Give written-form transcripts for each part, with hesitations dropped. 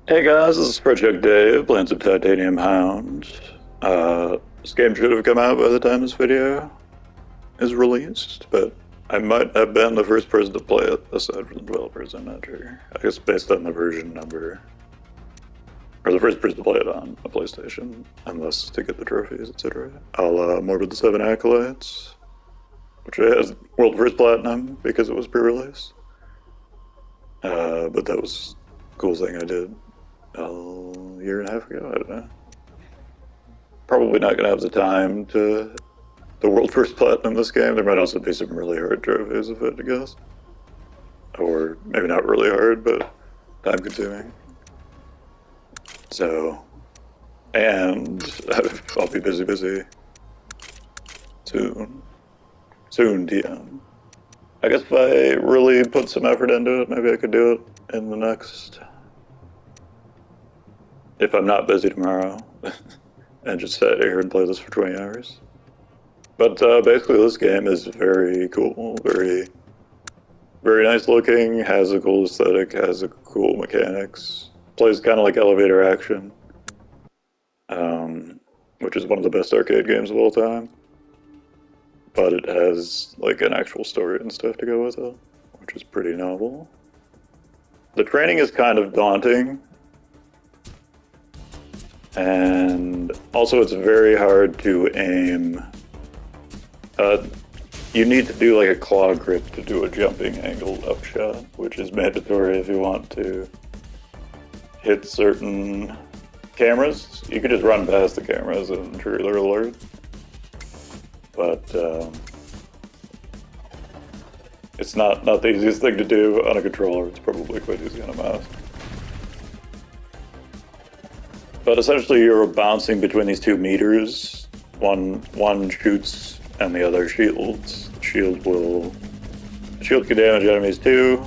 Hey guys, this is Project Dave, playing some Titanium Hound. This game should have come out by the time this video is released, but I might have been the first person to play it, aside from the developers, I'm not sure. I guess based on the version number, or the first person to play it on a PlayStation, unless to get the trophies, etc. Morbid the Seven Acolytes, which has World First Platinum because it was pre-release. But that was a cool thing I did a year and a half ago, I don't know. Probably not going to have the time to the World First Platinum this game. There might also be some really hard trophies if I had to guess. Or maybe not really hard, but time consuming. So, and I'll be busy soon. Soon, TM. I guess if I really put some effort into it, maybe I could do it in the next... If I'm not busy tomorrow, and just sit here and play this for 20 hours. But basically this game is very cool, very nice looking, has a cool aesthetic, has a cool mechanics, plays kind of like elevator action, which is one of the best arcade games of all time. But it has like an actual story and stuff to go with it, which is pretty novel. The training is kind of daunting, and also it's very hard to aim. You need to do like a claw grip to do a jumping angle upshot, which is mandatory if you want to hit certain cameras. You can just run past the cameras and trigger their alert. But it's not the easiest thing to do on a controller. It's probably quite easy on a mouse. But essentially you're bouncing between these two meters. One shoots and the other shields. The shield can damage enemies too.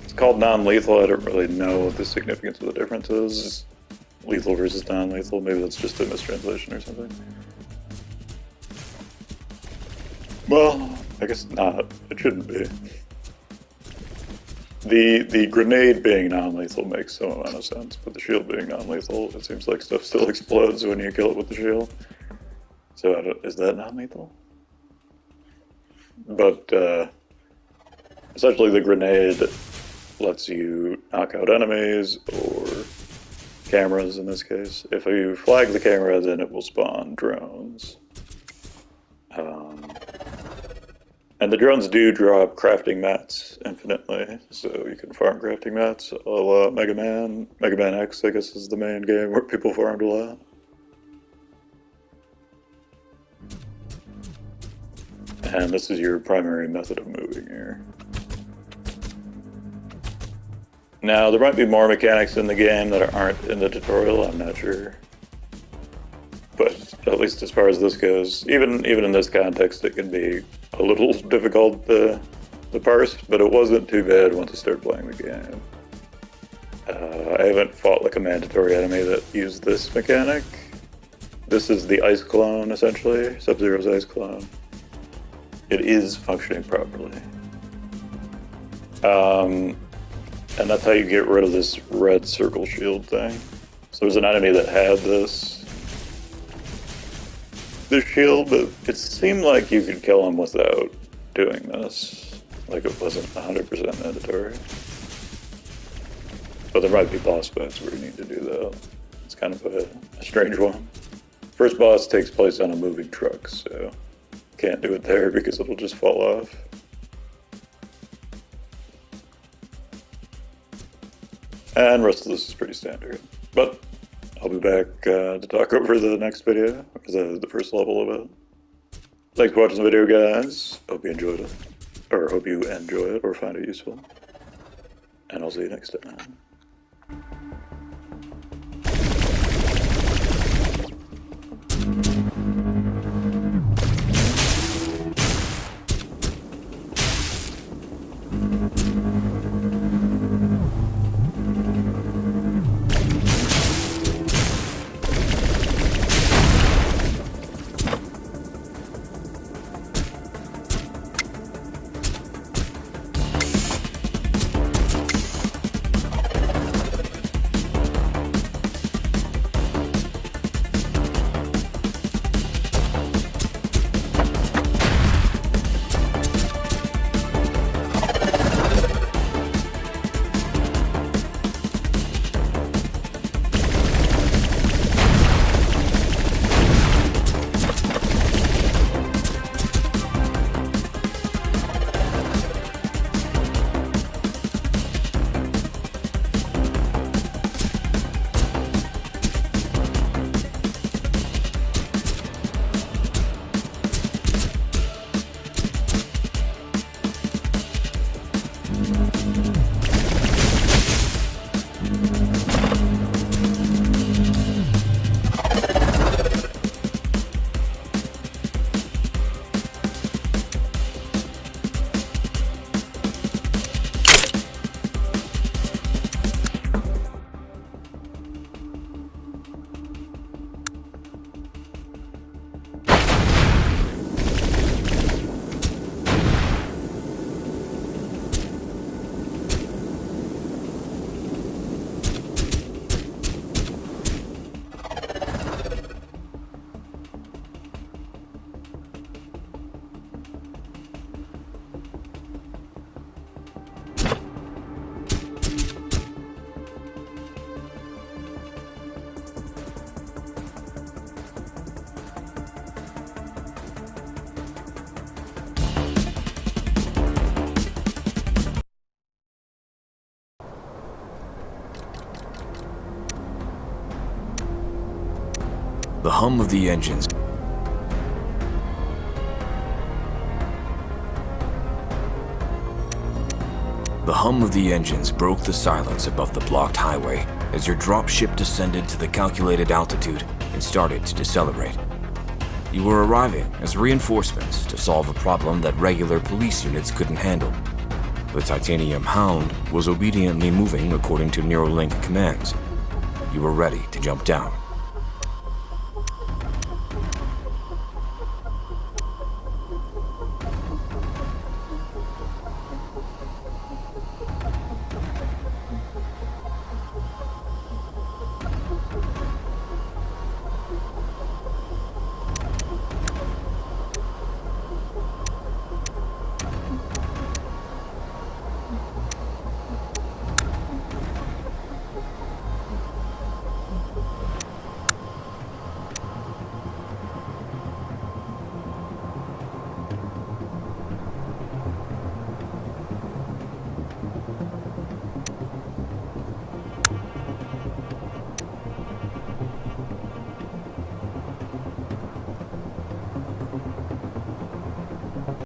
It's called non-lethal. I don't really know what the significance of the difference is. Lethal versus non-lethal. Maybe that's just a mistranslation or something. Well, I guess not. It shouldn't be. The grenade being non-lethal makes some amount of sense, but the shield being non-lethal, it seems like stuff still explodes when you kill it with the shield. So is that non-lethal? But essentially the grenade lets you knock out enemies or cameras in this case. If you flag the camera, then it will spawn drones. And the drones do drop crafting mats infinitely, so you can farm crafting mats a la Mega Man. Mega Man X, I guess, is the main game where people farmed a lot. And this is your primary method of moving here. Now, there might be more mechanics in the game that aren't in the tutorial, I'm not sure. But at least as far as this goes, even in this context, it can be a little difficult to parse, but it wasn't too bad once I started playing the game. I haven't fought like a mandatory enemy that used this mechanic. This is the ice clone, essentially, Sub-Zero's ice clone. It is functioning properly. And that's how you get rid of this red circle shield thing. So there's an enemy that had this shield, but it seemed like you could kill him without doing this. Like it wasn't 100% mandatory. But there might be boss fights where you need to do that. It's kind of a strange one. First boss takes place on a moving truck, so can't do it there because it'll just fall off. And the rest of this is pretty standard. But I'll be back to talk over the next video, the first level of it. Thanks for watching the video, guys. Hope you enjoyed it. Or hope you enjoy it or find it useful. And I'll see you next time. The hum of the engines broke the silence above the blocked highway as your dropship descended to the calculated altitude and started to decelerate. You were arriving as reinforcements to solve a problem that regular police units couldn't handle. The titanium Hound was obediently moving according to Neuralink commands. You were ready to jump down.